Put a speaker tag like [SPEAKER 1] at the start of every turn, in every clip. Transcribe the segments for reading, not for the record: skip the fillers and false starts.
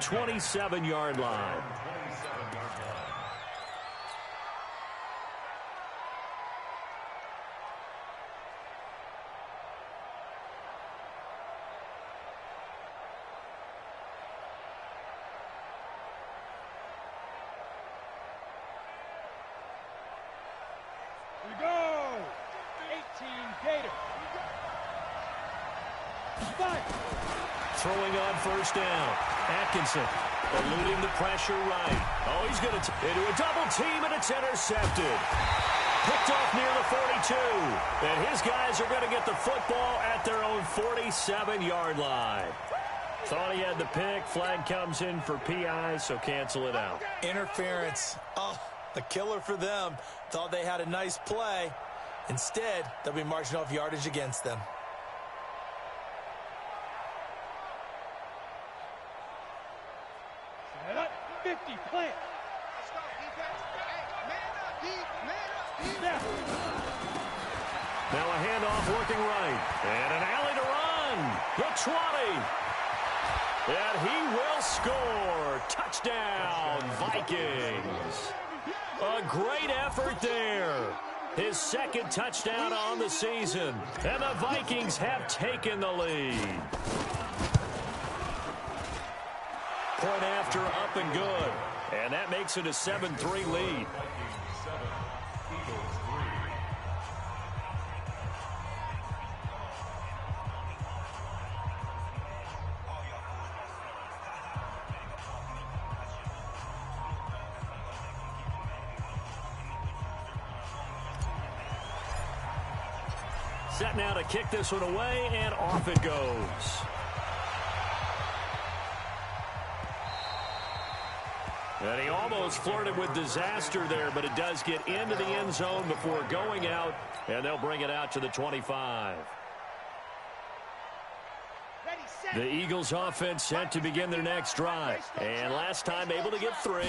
[SPEAKER 1] 27-yard line.
[SPEAKER 2] Throwing on first down. Atkinson eluding the pressure right. Oh, he's going to into a double team, and it's intercepted. Picked off near the 42. And his guys are going to get the football at their own 47-yard line. Thought he had the pick. Flag comes in for PI, so cancel it out.
[SPEAKER 3] Interference. Oh, a killer for them. Thought they had a nice play. Instead, they'll be marching off yardage against them.
[SPEAKER 2] Now a handoff working right. And an alley to run. The 20. And he will score. Touchdown, Vikings. A great effort there. His second touchdown on the season. And the Vikings have taken the lead. Point after, up and good. And that makes it a 7-3 lead. Set now to kick this one away, and off it goes. And he almost flirted with disaster there, but it does get into the end zone before going out, and they'll bring it out to the 25. The Eagles offense set to begin their next drive. And last time able to get 3.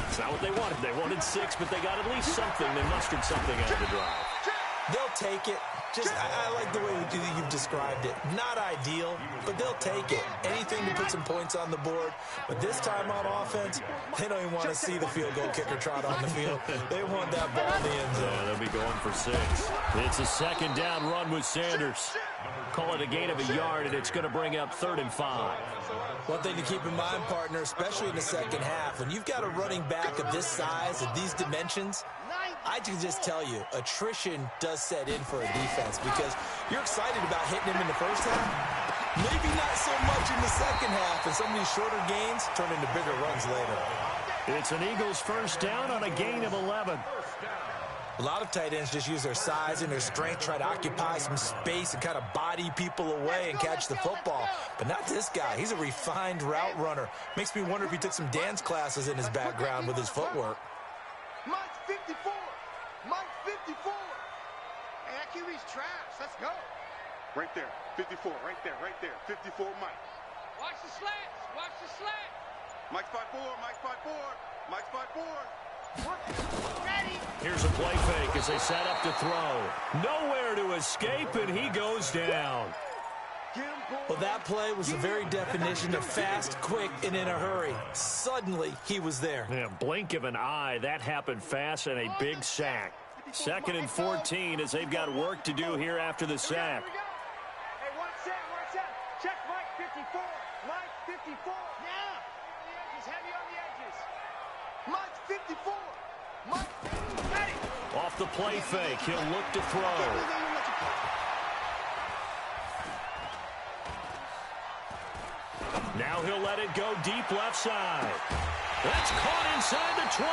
[SPEAKER 2] It's not what they wanted. They wanted 6, but they got at least something. They mustered something out of the drive.
[SPEAKER 3] They'll take it. I like the way you've described it. Not ideal, but they'll take it. Anything to put some points on the board. But this time on offense, they don't even want to see the field goal kicker trot on the field. They want that ball in the end zone.
[SPEAKER 2] Yeah, they'll be going for 6. It's a second down run with Sanders. Call it a gain of a yard, and it's going to bring up 3rd and 5.
[SPEAKER 3] One thing to keep in mind, partner, especially in the second half, when you've got a running back of this size, of these dimensions, I can just tell you, attrition does set in for a defense because you're excited about hitting him in the first half. Maybe not so much in the second half, and some of these shorter gains turn into bigger runs later.
[SPEAKER 2] It's an Eagles first down on a gain of 11.
[SPEAKER 3] A lot of tight ends just use their size and their strength, try to occupy some space and kind of body people away and catch the football. But not this guy. He's a refined route runner. Makes me wonder if he took some dance classes in his background with his footwork.
[SPEAKER 4] Mike's 54. Mike's 54. Hey, that QB's trash. Let's go.
[SPEAKER 5] Right there. 54. Right there. Right there. 54 Mike.
[SPEAKER 4] Watch the slants. Watch the slants.
[SPEAKER 5] Mike's 5-4. Mike's 5-4. Mike's 5-4.
[SPEAKER 4] Ready.
[SPEAKER 2] Here's a play fake as they set up to throw. Nowhere to escape, and he goes down.
[SPEAKER 3] Well, that play was the very definition of fast, quick, and in a hurry. Suddenly, he was there.
[SPEAKER 2] Yeah, blink of an eye. That happened fast, and a big sack. 2nd and 14 as they've got work to do here after the sack.
[SPEAKER 4] Hey, one set. Check Mike 54. Mike 54. Now. He's heavy on the edges. Mike 54. Mike, ready.
[SPEAKER 2] Off the play fake, he'll look to throw. Now he'll let it go deep left side. That's caught inside the 20.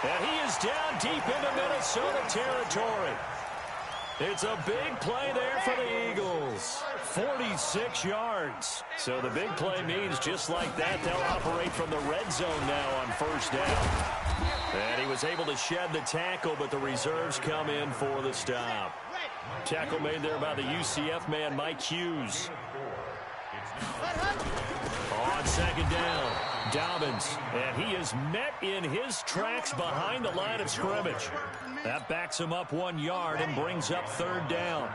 [SPEAKER 2] And he is down deep into Minnesota territory. It's a big play there for the Eagles. 46 yards. So the big play means just like that, they'll operate from the red zone now on first down. And he was able to shed the tackle, but the reserves come in for the stop. Tackle made there by the UCF man, Mike Hughes. On 2nd down, Dobbins, and he is met in his tracks behind the line of scrimmage. That backs him up 1 yard and brings up 3rd down.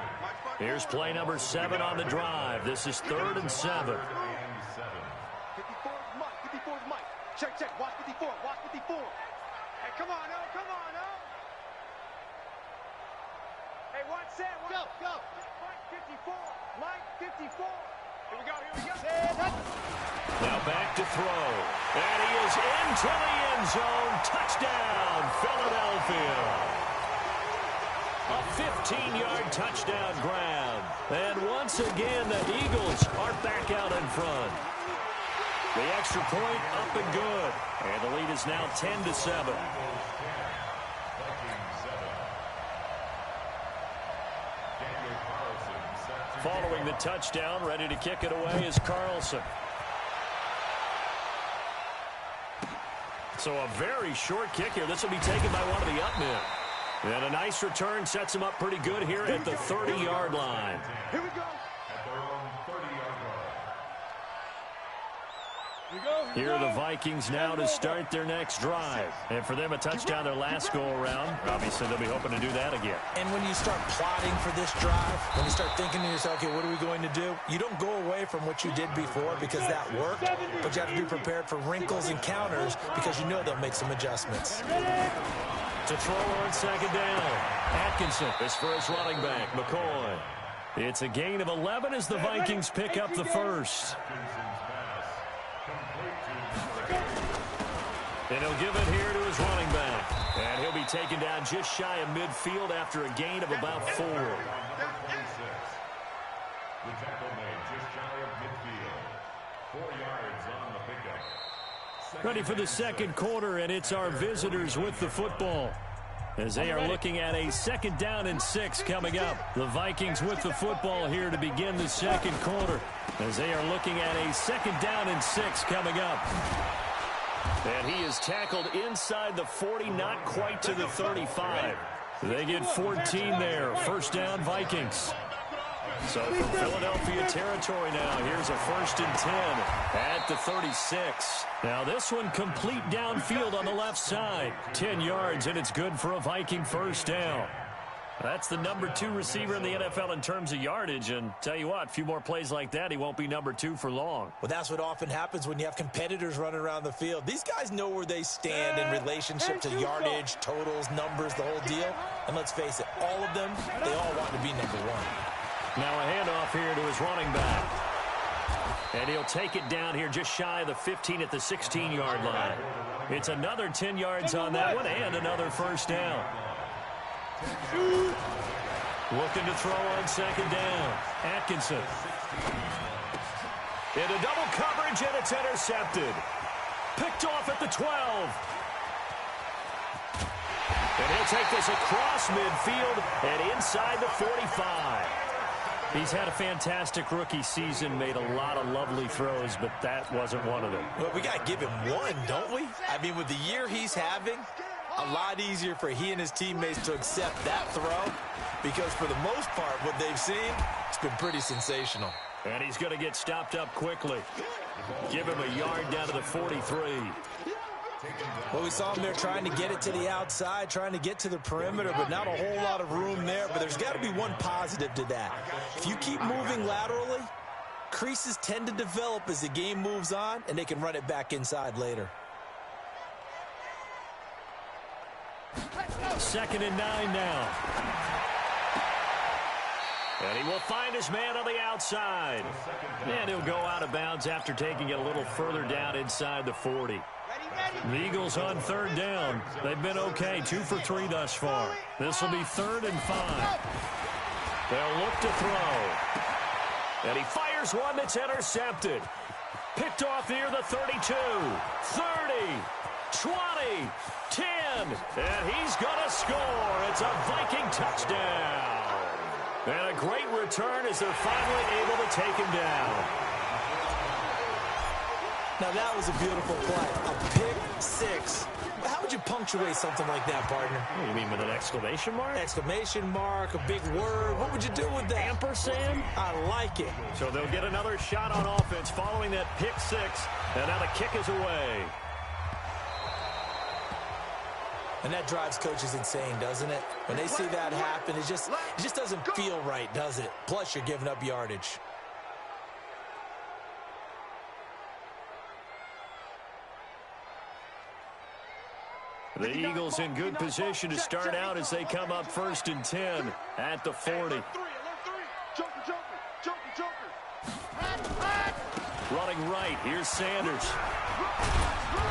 [SPEAKER 2] Here's play number 7 on the drive. This is 3rd and 7.
[SPEAKER 5] watch. 54 is Mike. Check, check. Watch 54. Watch 54.
[SPEAKER 4] Hey, come on, oh, come on, oh. Hey, one set, one. Go, go. Mike 54. Mike 54. Here we go, here we go.
[SPEAKER 2] Now back to throw. And he is into the end zone. Touchdown, Philadelphia. A 15-yard touchdown grab. And once again, the Eagles are back out in front. The extra point up and good. And the lead is now 10-7. Following the touchdown, ready to kick it away is Carlson. So a very short kick here. This will be taken by one of the up men. And a nice return sets him up pretty good here at the 30-yard line.
[SPEAKER 5] Here we go.
[SPEAKER 2] Here are the Vikings now to start their next drive. And for them, a touchdown their last go-around. Obviously, they'll be hoping to do that again.
[SPEAKER 3] And when you start plotting for this drive, when you start thinking to yourself, okay, what are we going to do? You don't go away from what you did before because that worked, but you have to be prepared for wrinkles and counters because you know they'll make some adjustments.
[SPEAKER 2] To throw on second down. Atkinson is for his running back, McCoy. It's a gain of 11 as the Vikings pick up the first. And he'll give it here to his running back. And he'll be taken down just shy of midfield after a gain of about 4.
[SPEAKER 1] The tackle made just shy of midfield. 4 yards on the pickup.
[SPEAKER 2] Ready for the second quarter, and it's our visitors with the football. As they are looking at a 2nd down and 6 coming up. The Vikings with the football here to begin the second quarter. As they are looking at a 2nd down and 6 coming up. And he is tackled inside the 40, not quite to the 35. They get 14 there. First down, Vikings. So from Philadelphia territory now, here's a 1st and 10 at the 36. Now this one complete downfield on the left side. 10 yards, and it's good for a Viking first down. That's the number 2 receiver in the NFL in terms of yardage, and tell you what, a few more plays like that, he won't be number 2 for long.
[SPEAKER 3] Well, that's what often happens when you have competitors running around the field. These guys know where they stand in relationship to yardage, totals, numbers, the whole deal. And let's face it, all of them, they all want to be number 1.
[SPEAKER 2] Now a handoff here to his running back. And he'll take it down here just shy of the 15 at the 16-yard line. It's another 10 yards on that one and another first down. Looking to throw on second down. Atkinson. Into double coverage, and it's intercepted. Picked off at the 12. And he'll take this across midfield and inside the 45. He's had a fantastic rookie season, made a lot of lovely throws, but that wasn't one of them.
[SPEAKER 3] Well, we got to give him one, don't we? I mean, with the year he's having, a lot easier for he and his teammates to accept that throw because for the most part, what they've seen, it's been pretty sensational.
[SPEAKER 2] And he's going to get stopped up quickly. Give him a yard down to the 43.
[SPEAKER 3] Well, we saw him there trying to get it to the outside, trying to get to the perimeter, but not a whole lot of room there. But there's got to be one positive to that. If you keep moving laterally, creases tend to develop as the game moves on, and they can run it back inside later.
[SPEAKER 2] 2nd and 9 now. And he will find his man on the outside. And he'll go out of bounds after taking it a little further down inside the 40. The Eagles on 3rd down. They've been okay, 2 for 3 thus far. This will be 3rd and 5. They'll look to throw. And he fires one that's intercepted. Picked off near the 32, 30, 20, 10. And he's going to score. It's a Viking touchdown. And a great return as they're finally able to take him down.
[SPEAKER 3] Now, that was a beautiful play. A pick six. How would you punctuate something like that, partner?
[SPEAKER 2] What do you mean, with an exclamation mark?
[SPEAKER 3] Exclamation mark, a big word. What would you do with that?
[SPEAKER 2] Ampersand?
[SPEAKER 3] I like it.
[SPEAKER 2] So they'll get another shot on offense following that pick six. And now the kick is away.
[SPEAKER 3] And that drives coaches insane, doesn't it? When they see that happen, it just doesn't feel right, does it? Plus, you're giving up yardage.
[SPEAKER 2] The Eagles in good position to start out as they come up 1st and 10 at the 40. Running right, here's Sanders.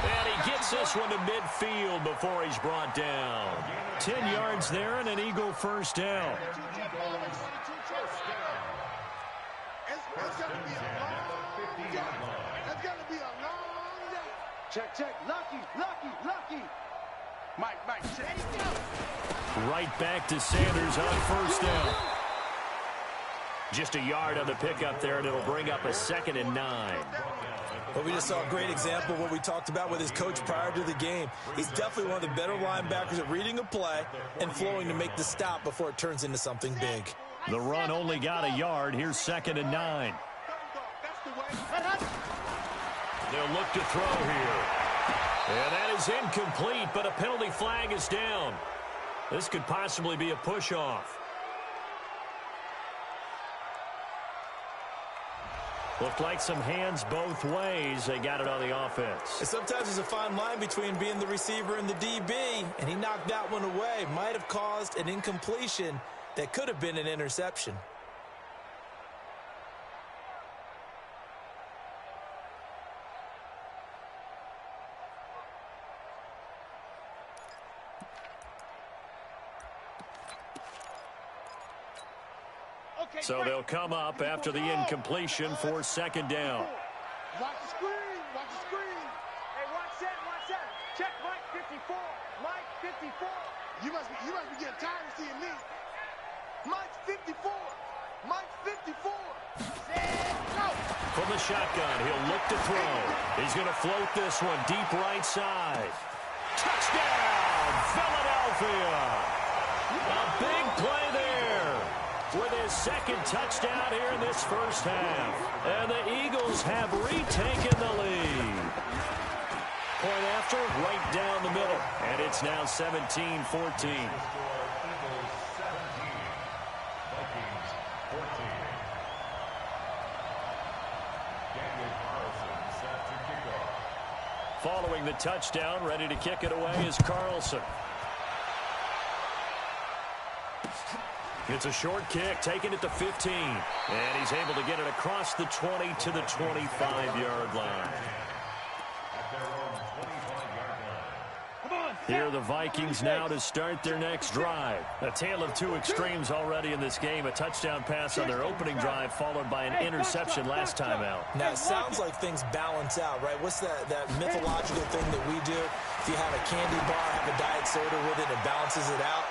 [SPEAKER 2] And he gets this one to midfield before he's brought down. 10 yards there and an Eagle first down.
[SPEAKER 4] That's going to be a long day. That's going to be a long day. Check, check. Lucky. Mike, check.
[SPEAKER 2] Right back to Sanders on 1st down. Just a yard on the pickup there, and it'll bring up a 2nd and 9.
[SPEAKER 3] But we just saw a great example of what we talked about with his coach prior to the game. He's definitely one of the better linebackers at reading a play and flowing to make the stop before it turns into something big.
[SPEAKER 2] The run only got a yard. Here's 2nd and 9. They'll look to throw here. And that is incomplete, but a penalty flag is down. This could possibly be a push-off. Looked like some hands both ways. They got it on the offense.
[SPEAKER 3] And sometimes there's a fine line between being the receiver and the DB, and he knocked that one away. Might have caused an incompletion that could have been an interception.
[SPEAKER 2] So they'll come up after the incompletion for 2nd down.
[SPEAKER 4] Watch the screen. Hey, watch that. Check Mike 54. Mike 54. You must be getting tired of seeing me. Mike 54. Set, go.
[SPEAKER 2] From the shotgun, he'll look to throw. He's going to float this one deep right side. Touchdown, Philadelphia. A big play there with his 2nd touchdown here in this first half. And the Eagles have retaken the lead. Point after, right down the middle. And it's now 17-14. Following the touchdown, ready to kick it away is Carlson. It's a short kick, taking it to 15. And he's able to get it across the 20 to the 25-yard line. Here are the Vikings now to start their next drive. A tale of two extremes already in this game. A touchdown pass on their opening drive, followed by an interception last time out.
[SPEAKER 3] Now, it sounds like things balance out, right? What's that mythological thing that we do? If you have a candy bar, have a diet soda with it, it balances it out.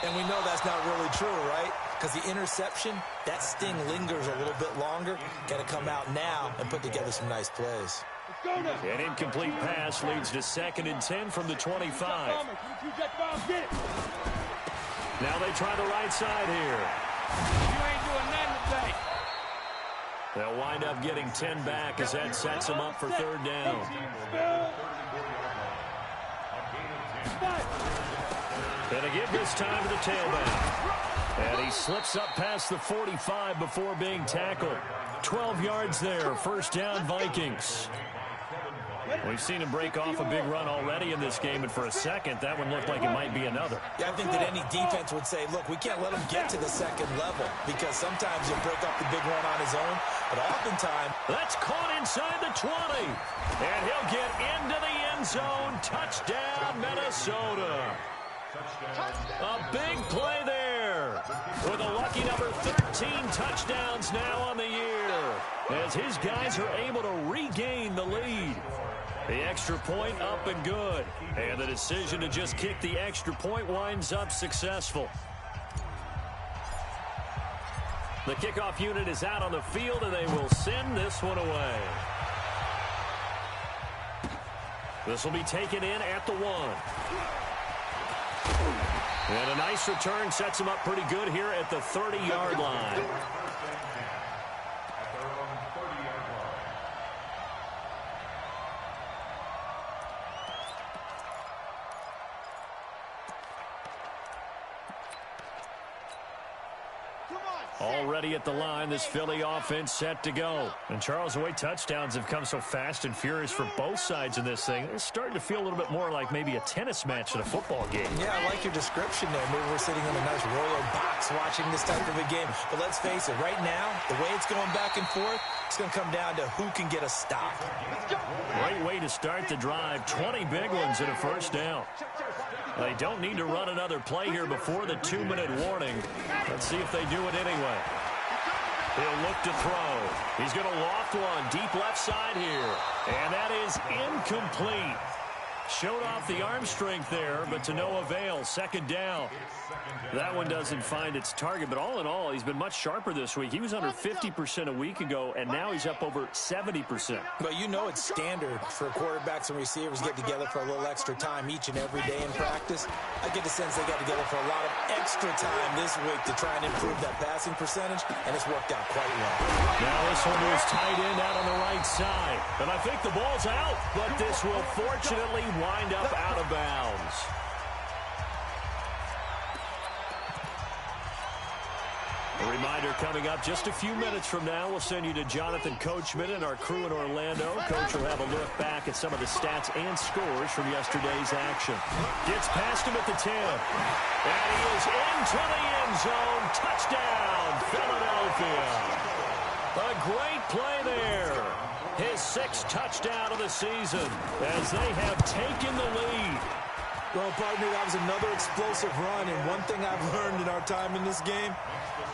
[SPEAKER 3] And we know that's not really true, right? Because the interception, that sting lingers a little bit longer. Got to come out now and put together some nice plays.
[SPEAKER 2] An incomplete pass leads to 2nd and 10 from the 25. Now they try the right side here.
[SPEAKER 4] You ain't doing nothing today.
[SPEAKER 2] They'll wind up getting 10 back as that sets them up for 3rd down. And a give this time to the tailback. And he slips up past the 45 before being tackled. 12 yards there, 1st down Vikings. We've seen him break off a big run already in this game, and for a second, that one looked like it might be another.
[SPEAKER 3] Yeah, I think that any defense would say, look, we can't let him get to the 2nd level because sometimes he'll break off the big run on his own, but oftentimes...
[SPEAKER 2] That's caught inside the 20, and he'll get into the end zone. Touchdown, Minnesota. A big play there with a lucky number 13 touchdowns now on the year as his guys are able to regain the lead. The extra point up and good, and the decision to just kick the extra point winds up successful. The kickoff unit is out on the field, and they will send this one away. This will be taken in at the 1. And a nice return sets him up pretty good here at the 30-yard line. Already at the line, this Philly offense set to go. And Charles, the way touchdowns have come so fast and furious for both sides in this thing, it's starting to feel a little bit more like maybe a tennis match in a football game.
[SPEAKER 3] Yeah, I like your description there. Maybe we're sitting in a nice royal box watching this type of a game. But let's face it, right now, the way it's going back and forth, it's going to come down to who can get a stop.
[SPEAKER 2] Great way to start the drive. 20 big ones and a first down. They don't need to run another play here before the 2-minute warning. Let's see if they do it anyway. He'll look to throw. He's going to loft one deep left side here. And that is incomplete. Showed off the arm strength there, but to no avail. Second down. That one doesn't find its target, but all in all, he's been much sharper this week. He was under 50% a week ago, and now he's up over 70%.
[SPEAKER 3] But you know it's standard for quarterbacks and receivers get together for a little extra time each and every day in practice. I get the sense they got together for a lot of extra time this week to try and improve that passing percentage, and it's worked out quite well.
[SPEAKER 2] Now this one is tight end out on the right side. And I think the ball's out, but this will fortunately wind up out of bounds. A reminder coming up just a few minutes from now. We'll send you to Jonathan Coachman and our crew in Orlando. Coach will have a look back at some of the stats and scores from yesterday's action. Gets past him at the 10. And he is into the end zone. Touchdown, Philadelphia. A great play there. His 6th touchdown of the season as they have taken the lead.
[SPEAKER 3] Well, partner, that was another explosive run, and one thing I've learned in our time in this game,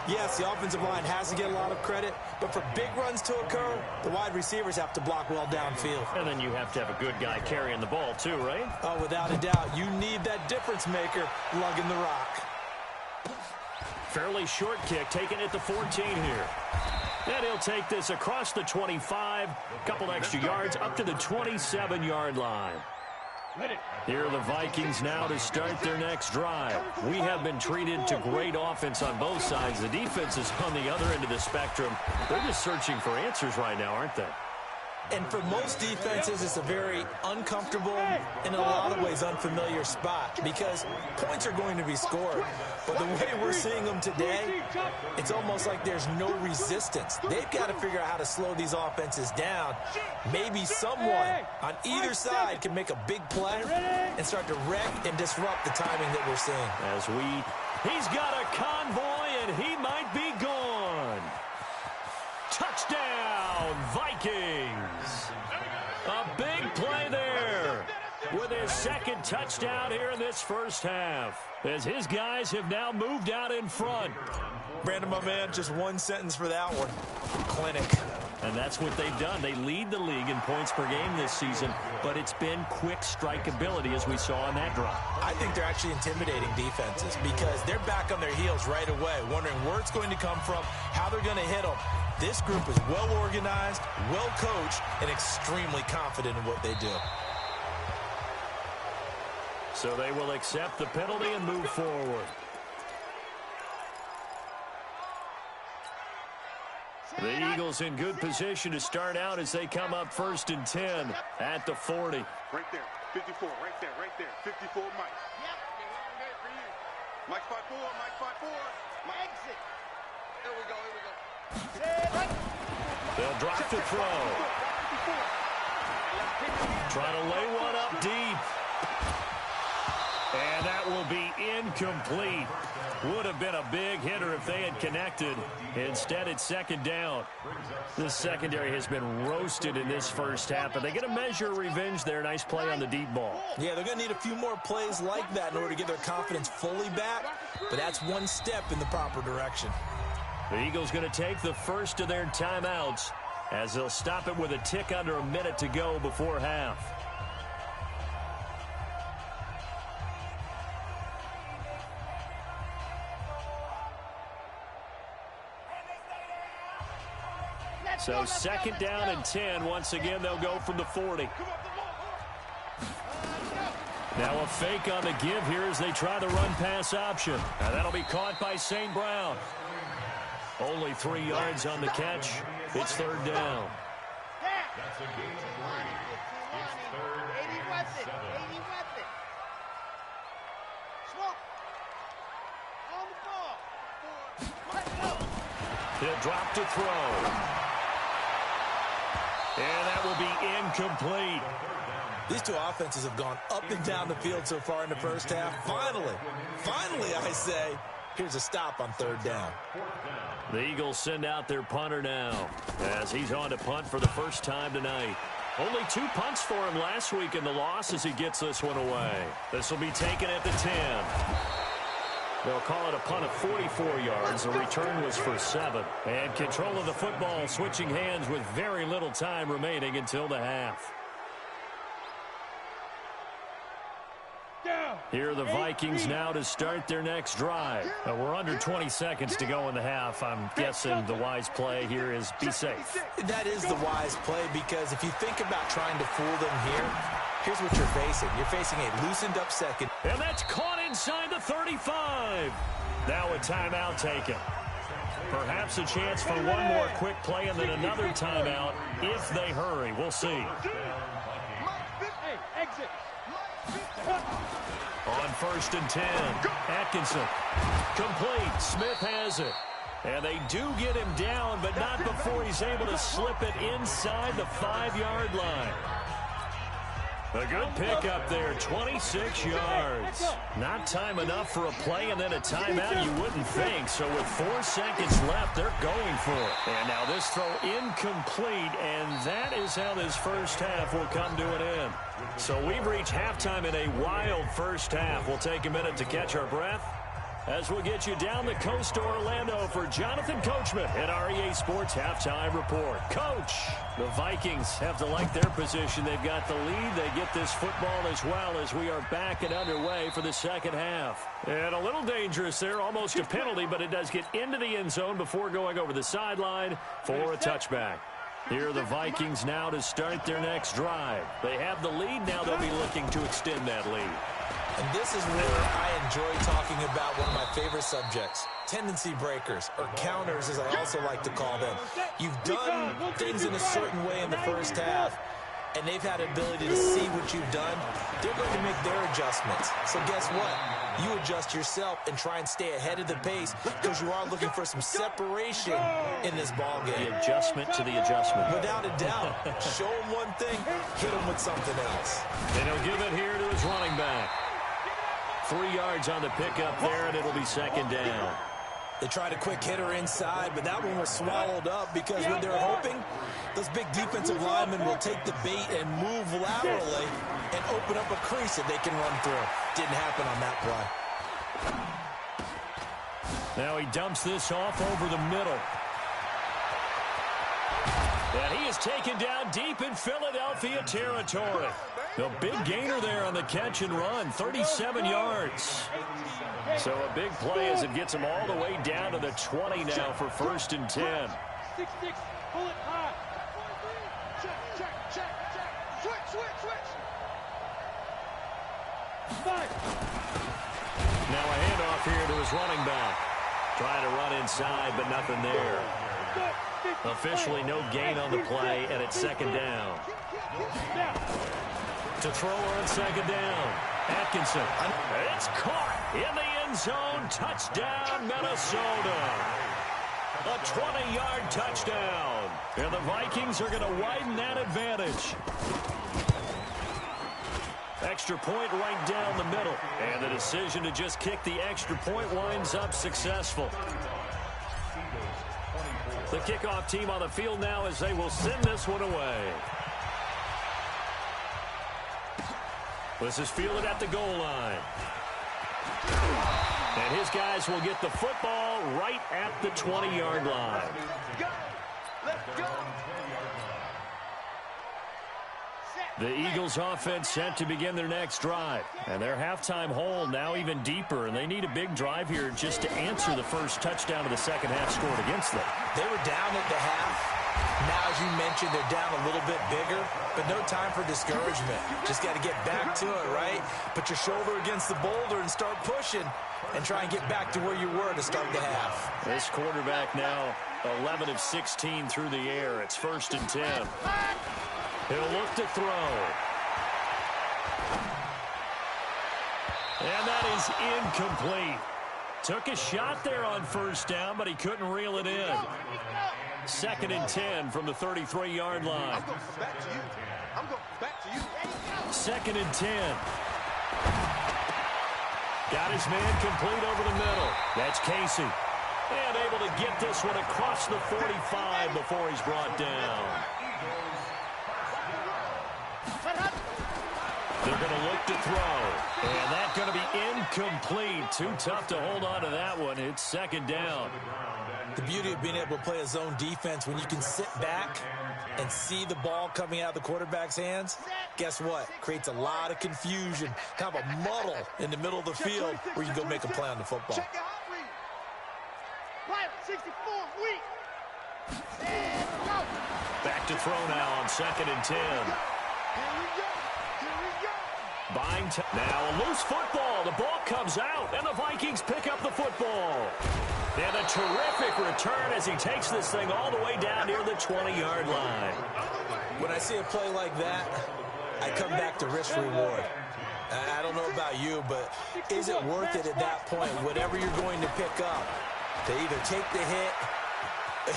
[SPEAKER 3] yes, the offensive line has to get a lot of credit, but for big runs to occur, the wide receivers have to block well downfield.
[SPEAKER 2] And then you have to have a good guy carrying the ball too, right?
[SPEAKER 3] Oh, without a doubt. You need that difference maker lugging the rock.
[SPEAKER 2] Fairly short kick, taking it to 14 here. And he'll take this across the 25, couple extra yards up to the 27-yard line. Here are the Vikings now to start their next drive. We have been treated to great offense on both sides. The defense is on the other end of the spectrum. They're just searching for answers right now, aren't they?
[SPEAKER 3] And for most defenses, it's a very uncomfortable and in a lot of ways unfamiliar spot because points are going to be scored. But the way we're seeing them today, it's almost like there's no resistance. They've got to figure out how to slow these offenses down. Maybe someone on either side can make a big play and start to wreck and disrupt the timing that we're seeing.
[SPEAKER 2] He's got a convoy and he might be gone. Touchdown, Vikings. A big play there with his 2nd touchdown here in this first half as his guys have now moved out in front.
[SPEAKER 3] Brandon, my man, just one sentence for that one. Clinic.
[SPEAKER 2] And that's what they've done. They lead the league in points per game this season, but it's been quick strike ability as we saw in that drive.
[SPEAKER 3] I think they're actually intimidating defenses because they're back on their heels right away, wondering where it's going to come from, how they're going to hit them. This group is well organized, well coached, and extremely confident in what they do.
[SPEAKER 2] So they will accept the penalty and move forward. The Eagles in good position to start out as they come up 1st and 10 at the 40.
[SPEAKER 5] Right there, 54, right there, 54, Mike.
[SPEAKER 4] Yep.
[SPEAKER 5] Mike 5-4, Mike 5-4. Mike.
[SPEAKER 4] Exit.
[SPEAKER 5] Here we go, here we go.
[SPEAKER 2] They'll drop to throw. Try to lay one up deep. And that will be incomplete. Would have been a big hitter if they had connected. Instead, it's 2nd down. The secondary has been roasted in this first half, but they get a measure of revenge there. Nice play on the deep ball.
[SPEAKER 3] Yeah, they're going to need a few more plays like that in order to get their confidence fully back, but that's one step in the proper direction.
[SPEAKER 2] The Eagles going to take the first of their timeouts as they'll stop it with a tick under a minute to go before half. So 2nd down and 10. Once again, they'll go from the 40. Now a fake on the give here as they try the run-pass option. And that'll be caught by St. Brown. Only 3 yards on the catch. It's 3rd down.
[SPEAKER 1] That's a gain of 3. It's 3rd and 7.
[SPEAKER 4] Smoke. On the ball.
[SPEAKER 2] He'll drop to throw. And that will be incomplete.
[SPEAKER 3] These two offenses have gone up and down the field so far in the first half. Finally, I say, here's a stop on third down.
[SPEAKER 2] The Eagles send out their punter now as he's on to punt for the first time tonight. Only 2 punts for him last week in the loss as he gets this one away. This will be taken at the 10. They'll call it a punt of 44 yards. The return was for 7. And control of the football switching hands with very little time remaining until the half. Here are the Vikings now to start their next drive. We're under 20 seconds to go in the half. I'm guessing the wise play here is be safe.
[SPEAKER 3] That is the wise play because if you think about trying to fool them here, here's what you're facing. You're facing a loosened up second.
[SPEAKER 2] And that's caught inside the 35. Now a timeout taken. Perhaps a chance for one more quick play and then another timeout if they hurry. We'll see. On 1st and 10, Atkinson. Complete. Smith has it. And they do get him down, but not before he's able to slip it inside the 5-yard line. A good pickup there, 26 yards. Not time enough for a play and then a timeout, you wouldn't think. So with 4 seconds left, they're going for it. And now this throw incomplete, and that is how this first half will come to an end. So we've reached halftime in a wild first half. We'll take a minute to catch our breath as we'll get you down the coast to Orlando for Jonathan Coachman at our EA Sports Halftime Report. Coach, the Vikings have to like their position. They've got the lead. They get this football as well as we are back and underway for the second half. And a little dangerous there, almost a penalty, but it does get into the end zone before going over the sideline for a touchback. Here are the Vikings now to start their next drive. They have the lead. Now they'll be looking to extend that lead.
[SPEAKER 3] And this is where I enjoy talking about one of my favorite subjects, tendency breakers, or counters as I also like to call them. You've done things in a certain way in the first half, and they've had ability to see what you've done. They're going to make their adjustments. So guess what? You adjust yourself and try and stay ahead of the pace because you are looking for some separation in this ball game.
[SPEAKER 2] The adjustment to the adjustment.
[SPEAKER 3] Without a doubt. Show him one thing, hit him with something else.
[SPEAKER 2] And he'll give it here to his running back. 3 yards on the pickup there, and it'll be second down.
[SPEAKER 3] They tried a quick hitter inside, but that one was swallowed up because when they're hoping, those big defensive linemen will take the bait and move laterally and open up a crease that they can run through. Didn't happen on that play.
[SPEAKER 2] Now he dumps this off over the middle. And he is taken down deep in Philadelphia territory. The big gainer there on the catch and run, 37 yards. So a big play as it gets him all the way down to the 20 now for 1st and 10.
[SPEAKER 4] 6-6, pull it high. Check. Switch.
[SPEAKER 2] Now a handoff here to his running back. Trying to run inside, but nothing there. Officially no gain on the play, and it's second down. To throw on second down, Atkinson. It's caught in the end zone. Touchdown, Minnesota. A 20-yard touchdown. And the Vikings are going to widen that advantage. Extra point right down the middle. And the decision to just kick the extra point winds up successful. The kickoff team on the field now as they will send this one away. This is fielded at the goal line. And his guys will get the football right at the 20-yard line.
[SPEAKER 4] Let's go.
[SPEAKER 2] The Eagles offense set to begin their next drive. And their halftime hole now even deeper. And they need a big drive here just to answer the first touchdown of the second half scored against them.
[SPEAKER 3] They were down at the half. Now, as you mentioned, they're down a little bit bigger, but no time for discouragement. Just got to get back to it, right? Put your shoulder against the boulder and start pushing and try and get back to where you were to start the half.
[SPEAKER 2] This quarterback now 11 of 16 through the air. It's 1st and 10. He'll look to throw. And that is incomplete. Took a shot there on first down, but he couldn't reel it in. 2nd and 10 from the 33-yard line.
[SPEAKER 5] I'm going back to you. I'm going back to you.
[SPEAKER 2] 2nd and 10. Got his man complete over the middle. That's Casey. And able to get this one across the 45 before he's brought down. They're going to look to throw. And that's going to be incomplete. Too tough to hold on to that one. It's 2nd down.
[SPEAKER 3] The beauty of being able to play a zone defense when you can sit back and see the ball coming out of the quarterback's hands, guess what? Creates a lot of confusion, kind of a muddle in the middle of the field where you go make a play on the football.
[SPEAKER 4] Check your hot read. Pilot 64, weak. And go.
[SPEAKER 2] Back to throw now on 2nd and 10.
[SPEAKER 4] Here we go. Here we go.
[SPEAKER 2] Buying now a loose football. The ball comes out, and the Vikings pick up the football. And a terrific return as he takes this thing all the way down near the 20-yard line.
[SPEAKER 3] When I see a play like that, I come back to risk reward. I don't know about you, but is it worth it at that point, whatever you're going to pick up, to either take the hit,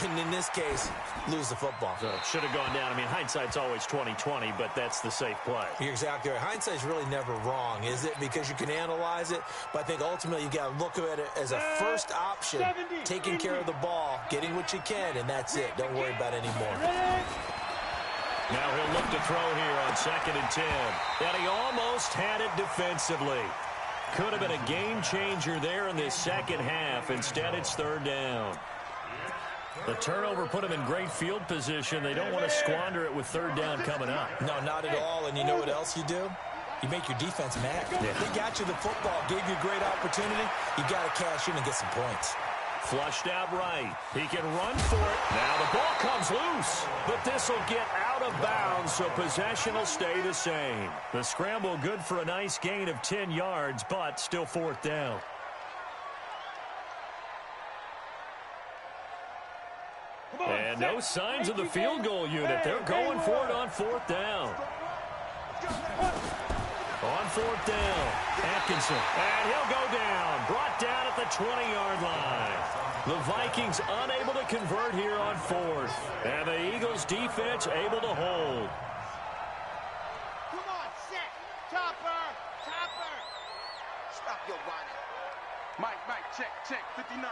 [SPEAKER 3] and in this case, lose the football?
[SPEAKER 2] So should have gone down. I mean, hindsight's always 20/20, but that's the safe play.
[SPEAKER 3] You're exactly right. Hindsight's really never wrong, is it? Because you can analyze it, but I think ultimately you got to look at it as a first option, taking care of the ball, getting what you can, and that's it. Don't worry about it anymore.
[SPEAKER 2] Now he'll look to throw here on 2nd and 10. And he almost had it defensively. Could have been a game changer there in this second half. Instead, it's 3rd down. The turnover put them in great field position. They don't want to squander it with 3rd down coming up.
[SPEAKER 3] No, not at all. And you know what else you do? You make your defense mad.
[SPEAKER 2] Yeah.
[SPEAKER 3] They got you the football, gave you a great opportunity. You got to cash in and get some points.
[SPEAKER 2] Flushed out right. He can run for it. Now the ball comes loose, but this will get out of bounds, so possession will stay the same. The scramble good for a nice gain of 10 yards, but still 4th down. And no signs of the field goal unit. They're going for it on 4th down. On 4th down, Atkinson. And he'll go down. Brought down at the 20-yard line. The Vikings unable to convert here on 4th. And the Eagles defense able to hold.
[SPEAKER 4] Come on, set. Topper. Topper. Stop your running.
[SPEAKER 5] Mike, check, 59.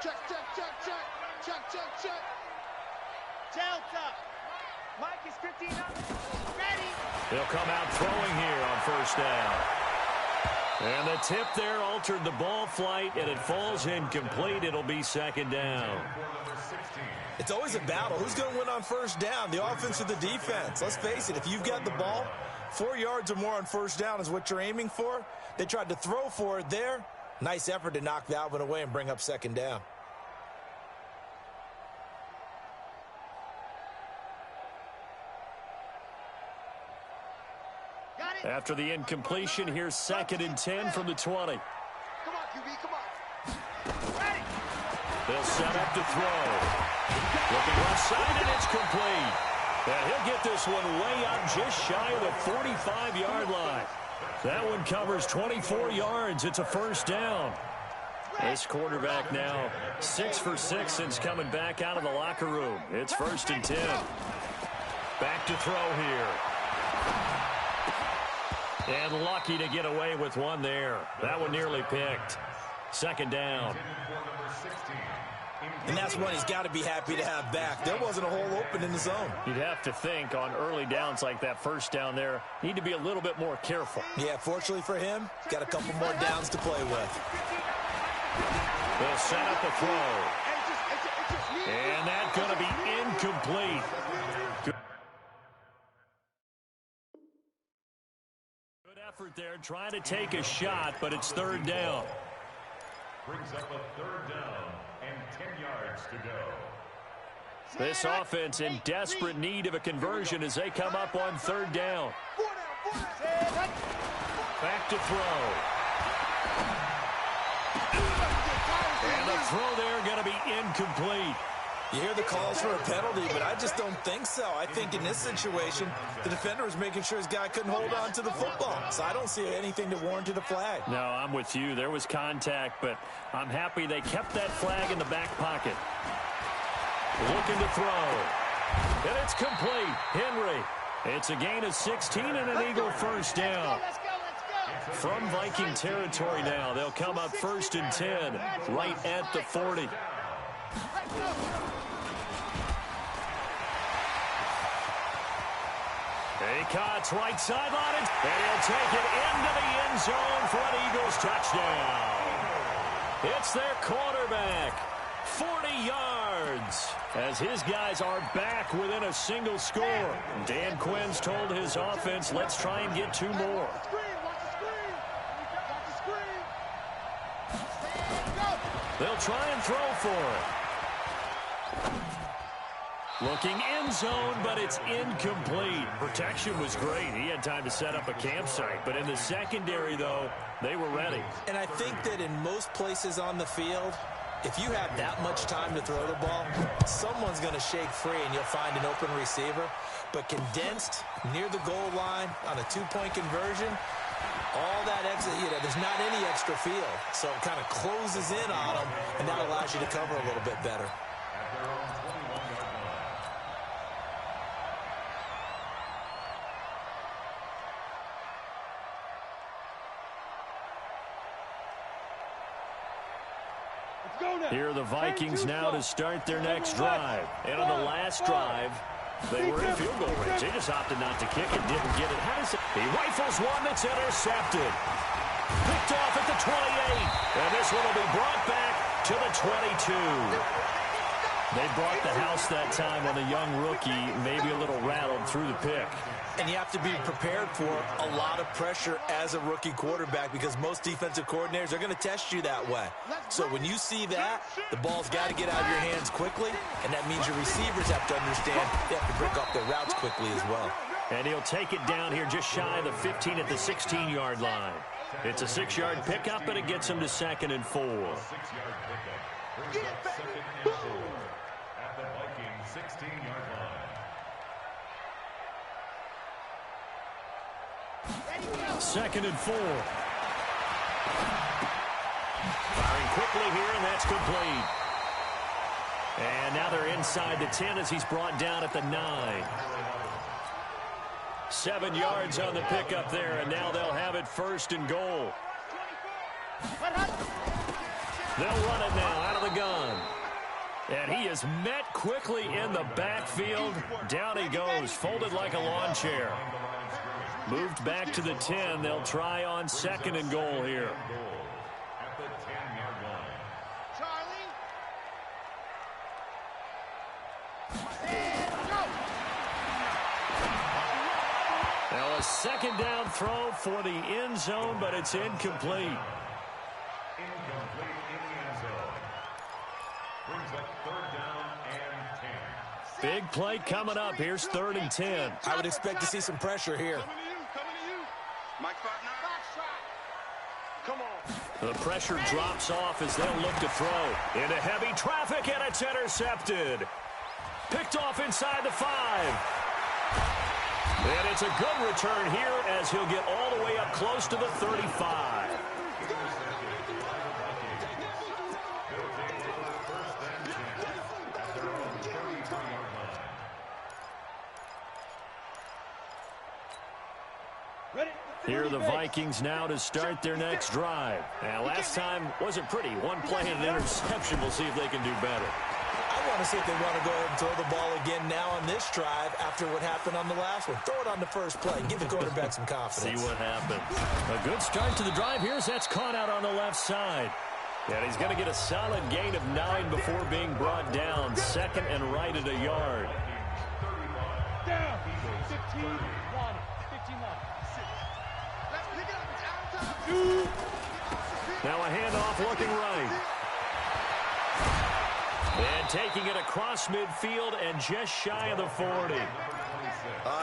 [SPEAKER 4] Check. Delta. Mike is 15 up. Ready.
[SPEAKER 2] They'll come out throwing here on 1st down. And the tip there altered the ball flight, and it falls incomplete. It'll be 2nd down.
[SPEAKER 3] It's always a battle. Who's going to win on 1st down, the offense or the defense? Let's face it, if you've got the ball, 4 yards or more on 1st down is what you're aiming for. They tried to throw for it there. Nice effort to knock that one away and bring up 2nd down.
[SPEAKER 2] After the incompletion, here's 2nd and 10 from the 20.
[SPEAKER 4] Come on, QB, come on. Ready.
[SPEAKER 2] They'll set up to throw. Looking left side, and it's complete. And he'll get this one way up just shy of the 45-yard line. That one covers 24 yards. It's a 1st down. This quarterback now 6 for 6 since coming back out of the locker room. It's 1st and 10. Back to throw here. And lucky to get away with one there. That one nearly picked. 2nd down.
[SPEAKER 3] And that's one he's got to be happy to have back. There wasn't a hole open in the zone.
[SPEAKER 2] You'd have to think on early downs like that 1st down there, need to be a little bit more careful.
[SPEAKER 3] Yeah, fortunately for him, got a couple more downs to play with.
[SPEAKER 2] They'll set up a throw. And that's going to be incomplete. Good effort there, trying to take a shot, but it's 3rd down.
[SPEAKER 1] Brings up a 3rd down and 10 yards to go.
[SPEAKER 2] This offense in desperate need of a conversion as they come up on 3rd down. Back to throw. And the throw there going to be incomplete.
[SPEAKER 3] You hear the calls for a penalty, but I just don't think so. I think in this situation, the defender was making sure his guy couldn't hold on to the football. So I don't see anything that warranted a flag.
[SPEAKER 2] No, I'm with you. There was contact, but I'm happy they kept that flag in the back pocket. Looking to throw. And it's complete. Henry. It's a gain of 16 and an Eagle first down.
[SPEAKER 4] Let's go.
[SPEAKER 2] From Viking territory now, they'll come up 1st and 10, right at the 40. Cuts right sideline, and he'll take it into the end zone for an Eagles touchdown. It's their quarterback, 40 yards, as his guys are back within a single score. Dan Quinn's told his offense, let's try and get 2 more. They'll try and throw for it. Looking end zone, but it's incomplete. Protection was great. He had time to set up a campsite. But in the secondary, though, they were ready.
[SPEAKER 3] And I think that in most places on the field, if you have that much time to throw the ball, someone's going to shake free and you'll find an open receiver. But condensed near the goal line on a 2-point conversion, all that exit, there's not any extra field. So it kind of closes in on them, and that allows you to cover a little bit better.
[SPEAKER 2] Here are the Vikings now to start their next drive. And on the last drive, they were in field goal range. They just opted not to kick it, didn't get it. He rifles one that's intercepted. Picked off at the 28. And this one will be brought back to the 22. They brought the house that time on the young rookie, maybe a little rattled through the pick.
[SPEAKER 3] And you have to be prepared for a lot of pressure as a rookie quarterback because most defensive coordinators are going to test you that way. So when you see that, the ball's got to get out of your hands quickly, and that means your receivers have to understand they have to break off their routes quickly as well.
[SPEAKER 2] And he'll take it down here just shy of the 15 at the 16-yard line. It's a 6-yard pickup, and it gets him to 2nd and 4.
[SPEAKER 1] Get it, baby! Boom! At the Viking 16-yard line.
[SPEAKER 2] Second and 4. Firing quickly here, and that's complete. And now they're inside the 10 as he's brought down at the 9. 7 yards on the pickup there, and now they'll have it 1st and goal. They'll run it now out of the gun. And he is met quickly in the backfield. Down he goes, folded like a lawn chair. Moved back to the 10. They'll try on 2nd and goal here.
[SPEAKER 1] At the 10-yard line.
[SPEAKER 4] Charlie.
[SPEAKER 2] Now a 2nd down throw for the end zone, but it's incomplete.
[SPEAKER 1] Incomplete in the end zone. Brings up 3rd down and 10.
[SPEAKER 2] Big play coming up. Here's 3rd and 10.
[SPEAKER 3] I would expect to see some pressure here.
[SPEAKER 5] Coming to you. Mike 5-9. Come on.
[SPEAKER 2] The pressure drops off as they'll look to throw. Into heavy traffic, and it's intercepted. Picked off inside the 5. And it's a good return here as he'll get all the way up close to the 35. Here are the Vikings now to start their next drive. Now, last time wasn't pretty. One play and an interception. We'll see if they can do better.
[SPEAKER 3] I want to see if they want to go ahead and throw the ball again now on this drive after what happened on the last one. Throw it on the first play. Give the quarterback some confidence.
[SPEAKER 2] See what happens. A good start to the drive here as that's caught out on the left side. And he's going to get a solid gain of 9 before being brought down. 2nd and right at a yard.
[SPEAKER 4] Down. 15, 1. 15, 1.
[SPEAKER 2] Now a handoff looking right. And taking it across midfield and just shy of the 40.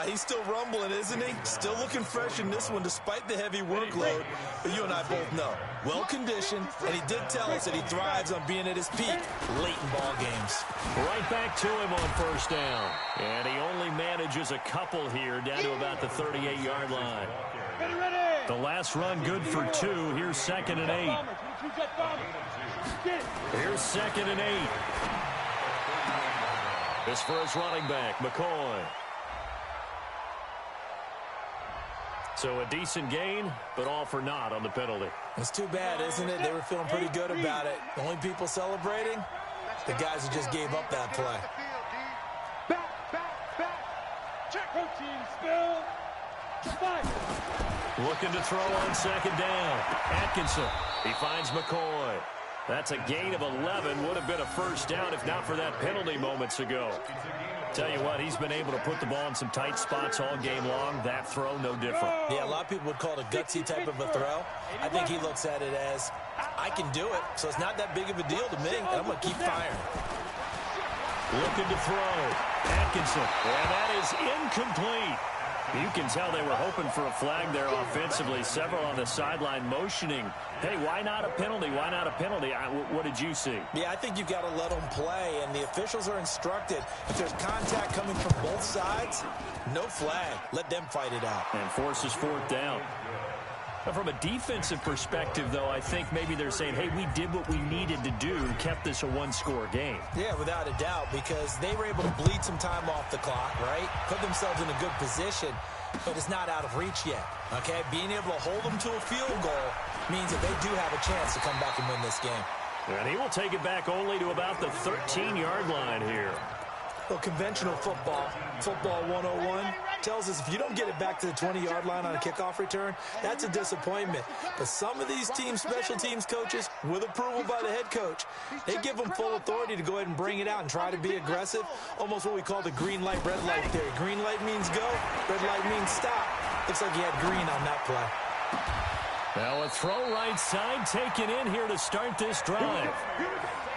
[SPEAKER 3] He's still rumbling, isn't he? Still looking fresh in this one despite the heavy workload. But you and I both know, well-conditioned, and he did tell us that he thrives on being at his peak late in ball games.
[SPEAKER 2] Right back to him on first down. And he only manages a couple here down to about the 38-yard line. The last run good for 2. Here's 2nd and 8. Here's 2nd and 8. This for his running back, McCoy. So a decent gain, but all for naught on the penalty.
[SPEAKER 3] It's too bad, isn't it? They were feeling pretty good about it. The only people celebrating, the guys who just gave up that play.
[SPEAKER 4] Back. Check routine, spill. Five.
[SPEAKER 2] Looking to throw on 2nd down. Atkinson. He finds McCoy. That's a gain of 11. Would have been a first down if not for that penalty moments ago. Tell you what, he's been able to put the ball in some tight spots all game long. That throw, no different.
[SPEAKER 3] Yeah, a lot of people would call it a gutsy type of a throw. I think he looks at it as, I can do it, so it's not that big of a deal to me, and I'm going to keep firing.
[SPEAKER 2] Looking to throw. Atkinson. And that is incomplete. You can tell they were hoping for a flag there offensively. Several on the sideline motioning. Hey, why not a penalty? Why not a penalty? What did you see?
[SPEAKER 3] Yeah, I think you've got to let them play, and the officials are instructed. If there's contact coming from both sides, no flag. Let them fight it out.
[SPEAKER 2] And forces 4th down. But from a defensive perspective, though, I think maybe they're saying, hey, we did what we needed to do, kept this a one-score game.
[SPEAKER 3] Yeah, without a doubt, because they were able to bleed some time off the clock, right? Put themselves in a good position, but it's not out of reach yet, okay? Being able to hold them to a field goal means that they do have a chance to come back and win this game.
[SPEAKER 2] And he will take it back only to about the 13-yard line here.
[SPEAKER 3] Well, conventional football 101, tells us if you don't get it back to the 20-yard line on a kickoff return, that's a disappointment. But some of these teams, special teams coaches, with approval by the head coach, they give them full authority to go ahead and bring it out and try to be aggressive, almost what we call the green light, red light theory. Green light means go, red light means stop. Looks like he had green on that play.
[SPEAKER 2] Now a throw right side taken in here to start this drive.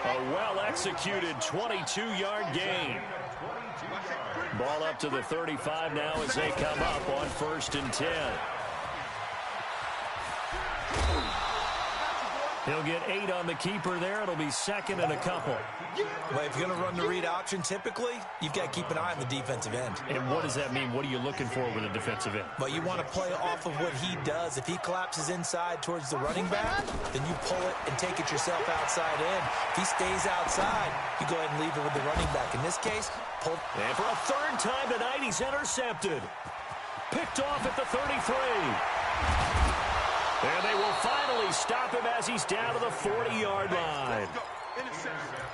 [SPEAKER 2] A well-executed 22-yard gain. Ball up to the 35 now as they come up on 1st and 10. He'll get 8 on the keeper there. It'll be 2nd and a couple.
[SPEAKER 3] Well, if you're going to run the read option, typically, you've got to keep an eye on the defensive end.
[SPEAKER 2] And what does that mean? What are you looking for with a defensive end?
[SPEAKER 3] Well, you want to play off of what he does. If he collapses inside towards the running back, then you pull it and take it yourself outside in. If he stays outside, you go ahead and leave it with the running back. In this case, pull.
[SPEAKER 2] And for a 3rd time tonight, he's intercepted. Picked off at the 33. And they will finally stop him as he's down to the 40-yard line.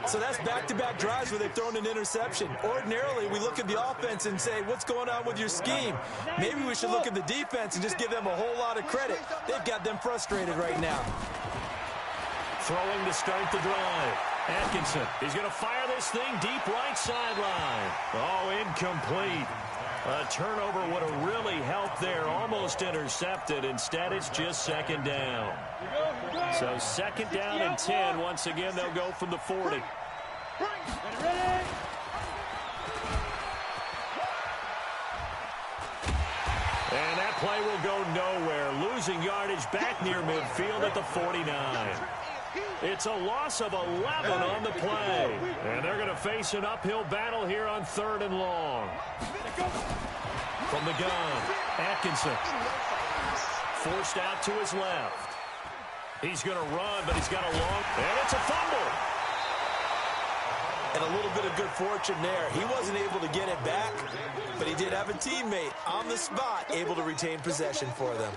[SPEAKER 3] So that's back-to-back drives where they've thrown an interception. Ordinarily, we look at the offense and say, what's going on with your scheme? Maybe we should look at the defense and just give them a whole lot of credit. They've got them frustrated right now.
[SPEAKER 2] Throwing to start the drive. Atkinson, he's going to fire this thing deep right sideline. Oh, incomplete. A turnover would have really helped there. Almost intercepted. Instead, it's just 2nd down. So 2nd down and 10. Once again, they'll go from the 40. And that play will go nowhere. Losing yardage back near midfield at the 49. It's a loss of 11 on the play. And they're going to face an uphill battle here on 3rd and long. From the gun, Atkinson. Forced out to his left. He's going to run, but he's got a long, and it's a fumble.
[SPEAKER 3] And a little bit of good fortune there. He wasn't able to get it back, but he did have a teammate on the spot able to retain possession for them.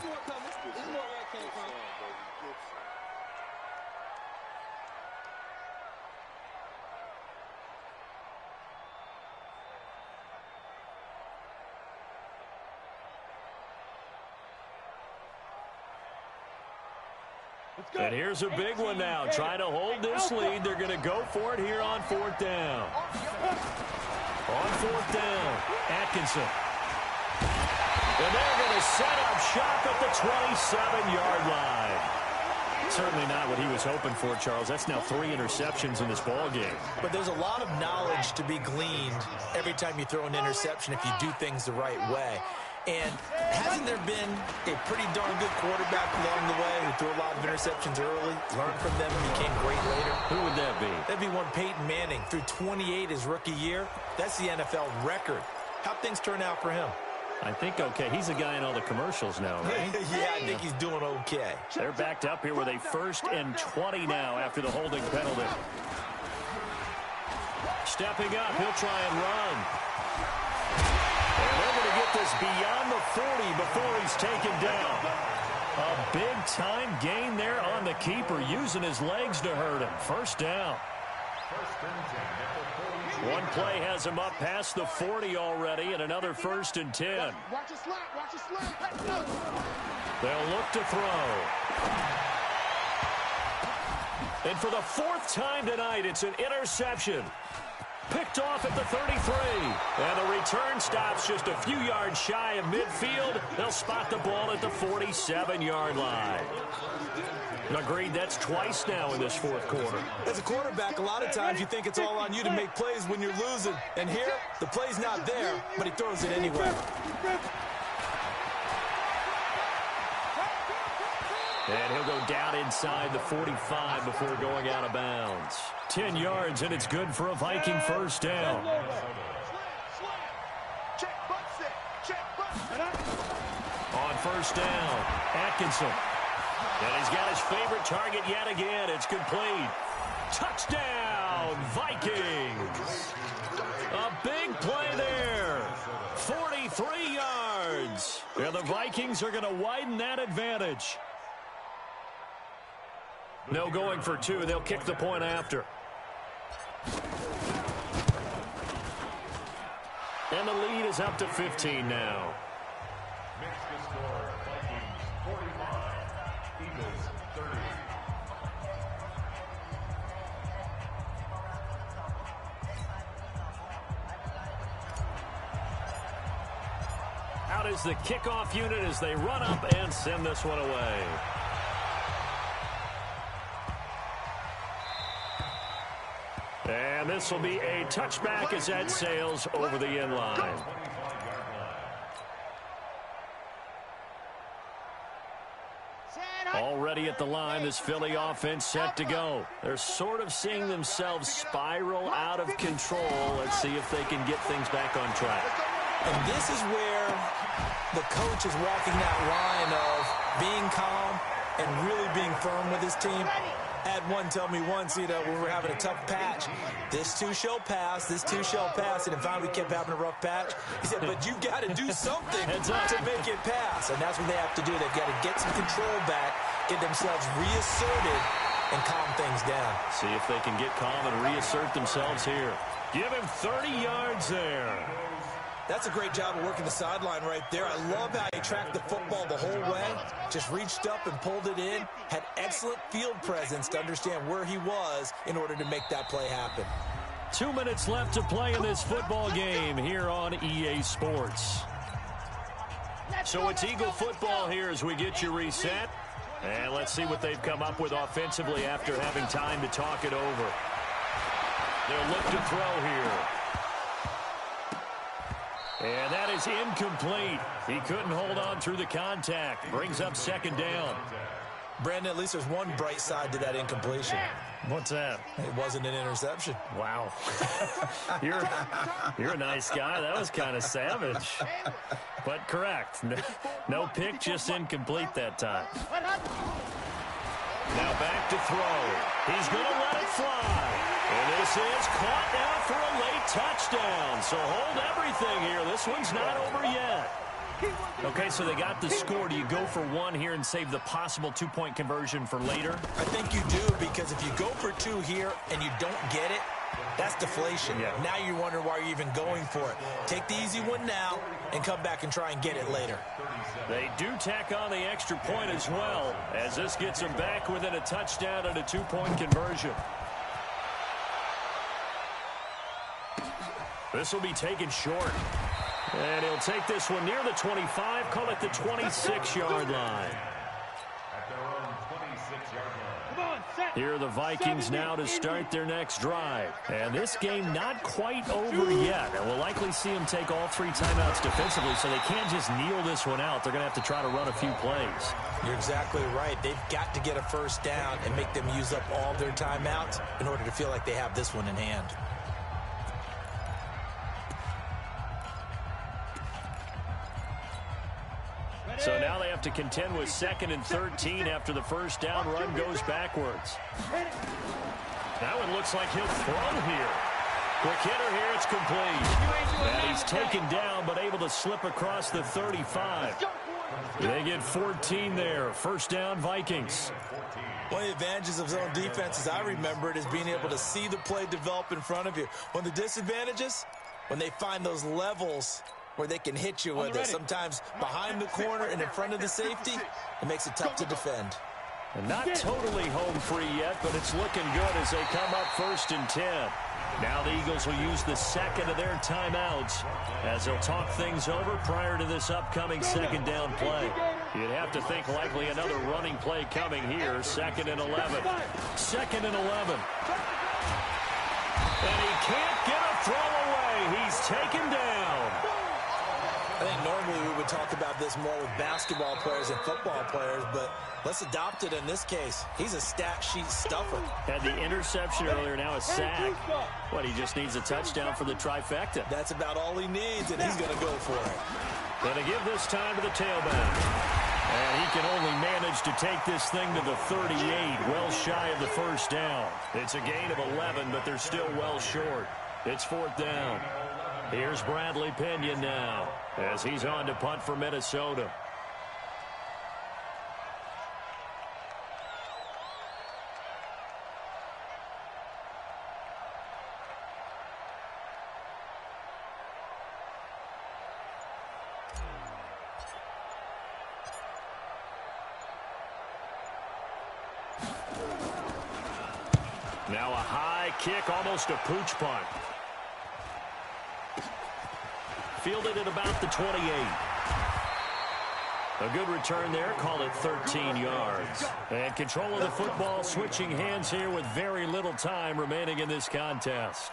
[SPEAKER 2] And here's a big one now. Trying to hold this lead. They're going to go for it here on 4th down. On 4th down, Atkinson. And they're going to set up shop at the 27-yard line. Certainly not what he was hoping for, Charles. That's now 3 interceptions in this ball game.
[SPEAKER 3] But there's a lot of knowledge to be gleaned every time you throw an interception if you do things the right way. And hasn't there been a pretty darn good quarterback along the way who threw a lot of interceptions early, learned from them, and became great later?
[SPEAKER 2] Who would that be?
[SPEAKER 3] That'd be one Peyton Manning. Threw 28 his rookie year. That's the NFL record. How'd things turn out for him?
[SPEAKER 2] I think okay. He's a guy in all the commercials now, right?
[SPEAKER 3] Yeah, I think he's doing okay.
[SPEAKER 2] They're backed up here with a 1st and 20 now after the holding penalty. Stepping up, he'll try and run. And they're going to get this beyond the 40 before he's taken down. A big-time gain there on the keeper, using his legs to hurt him. 1st down. One play has him up past the 40 already, and another 1st and 10.
[SPEAKER 4] Watch it slide, watch it slide.
[SPEAKER 2] They'll look to throw. And for the 4th time tonight, it's an interception. Picked off at the 33. And the return stops just a few yards shy of midfield. They'll spot the ball at the 47-yard line. Agreed, that's twice now in this 4th quarter.
[SPEAKER 3] As a quarterback, a lot of times you think it's all on you to make plays when you're losing. And here, the play's not there, but he throws it anyway.
[SPEAKER 2] And he'll go down inside the 45 before going out of bounds. 10 yards, and it's good for a Viking 1st down. On 1st down, Atkinson. And he's got his favorite target yet again. It's complete. Touchdown, Vikings. A big play there. 43 yards. And the Vikings are going to widen that advantage. No going for 2. They'll kick the point after. And the lead is up to 15 now. Out is the kickoff unit as they run up and send this one away. And this will be a touchback as that sails over the end line. Already at the line, this Philly offense set to go. They're sort of seeing themselves spiral out of control. Let's see if they can get things back on track.
[SPEAKER 3] And this is where the coach is walking that line of being calm and really being firm with his team. I had one tell me once, when we were having a tough patch, this too shall pass, this too shall pass, and if finally we kept having a rough patch, he said, but you've got to do something to make it pass. And that's what they have to do. They've got to get some control back, get themselves reasserted, and calm things down.
[SPEAKER 2] See if they can get calm and reassert themselves here. Give him 30 yards there.
[SPEAKER 3] That's a great job of working the sideline right there. I love how he tracked the football the whole way. Just reached up and pulled it in. Had excellent field presence to understand where he was in order to make that play happen.
[SPEAKER 2] 2 minutes left to play in this football game here on EA Sports. So it's Eagle football here as we get you reset. And let's see what they've come up with offensively after having time to talk it over. They'll look to throw here. And that is incomplete. He couldn't hold on through the contact. Brings up 2nd down.
[SPEAKER 3] Brandon, at least there's one bright side to that incompletion.
[SPEAKER 2] What's that?
[SPEAKER 3] It wasn't an interception.
[SPEAKER 2] Wow. You're a nice guy. That was kind of savage. But correct. No pick, just incomplete that time. Now back to throw. He's going to let it fly. And this is caught now for a late touchdown. So hold everything here. This one's not over yet. Okay, so they got the score. Do you go for 1 here and save the possible 2-point conversion for later?
[SPEAKER 3] I think you do, because if you go for 2 here and you don't get it, that's deflation.
[SPEAKER 2] Yeah.
[SPEAKER 3] Now you're wondering why you're even going for it. Take the easy one now and come back and try and get it later.
[SPEAKER 2] They do tack on the extra point as well, as this gets them back within a touchdown and a 2-point conversion. This will be taken short. And he'll take this one near the 25, call it the 26-yard line.
[SPEAKER 1] At their own 26
[SPEAKER 2] Here are the Vikings now to start their next drive. And this game not quite over yet. And we'll likely see them take all 3 timeouts defensively, so they can't just kneel this one out. They're going to have to try to run a few plays.
[SPEAKER 3] You're exactly right. They've got to get a first down and make them use up all their timeouts in order to feel like they have this one in hand.
[SPEAKER 2] So now they have to contend with 2nd and 13 after the first down run goes backwards. That one looks like he'll throw here. Quick hitter here, it's complete. And he's taken down but able to slip across the 35. They get 14 there. First down, Vikings.
[SPEAKER 3] One of the advantages of zone defense, as I remember it, is being able to see the play develop in front of you. One of the disadvantages, when they find those levels where they can hit you with it, sometimes behind the corner and in front of the safety, it makes it tough to defend.
[SPEAKER 2] And not totally home free yet, but it's looking good as they come up 1st and 10. Now the Eagles will use the 2nd of their timeouts as they'll talk things over prior to this upcoming 2nd down play. You'd have to think likely another running play coming here. 2nd and 11. 2nd and 11. And he can't get a throw away. He's taken down.
[SPEAKER 3] I think normally we would talk about this more with basketball players and football players, but let's adopt it in this case. He's a stat sheet stuffer.
[SPEAKER 2] Had the interception earlier, now a sack. What, he just needs a touchdown for the trifecta.
[SPEAKER 3] That's about all he needs, and he's going to go for it.
[SPEAKER 2] Going to give this time to the tailback. And he can only manage to take this thing to the 38, well shy of the first down. It's a gain of 11, but they're still well short. It's 4th down. Here's Bradley Pinion now as he's on to punt for Minnesota. Now a high kick, almost a pooch punt. Fielded at about the 28. A good return there, call it 13 yards. And control of the football, switching hands here with very little time remaining in this contest.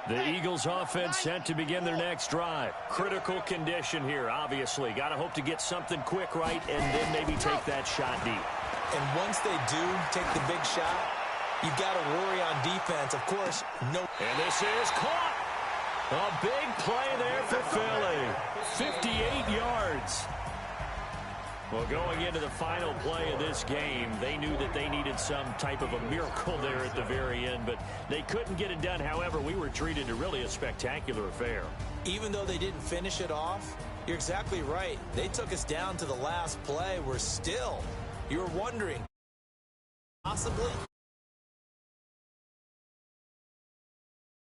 [SPEAKER 2] The Eagles offense set to begin their next drive. Critical condition here, obviously. Got to hope to get something quick right and then maybe take that shot deep.
[SPEAKER 3] And once they do take the big shot, you've got to worry on defense. Of course, no.
[SPEAKER 2] And this is caught. A big play there for Philly. 58 yards. Well, going into the final play of this game, they knew that they needed some type of a miracle there at the very end, but they couldn't get it done. However, we were treated to really a spectacular affair.
[SPEAKER 3] Even though they didn't finish it off, you're exactly right. They took us down to the last play. We're still, you're wondering, possibly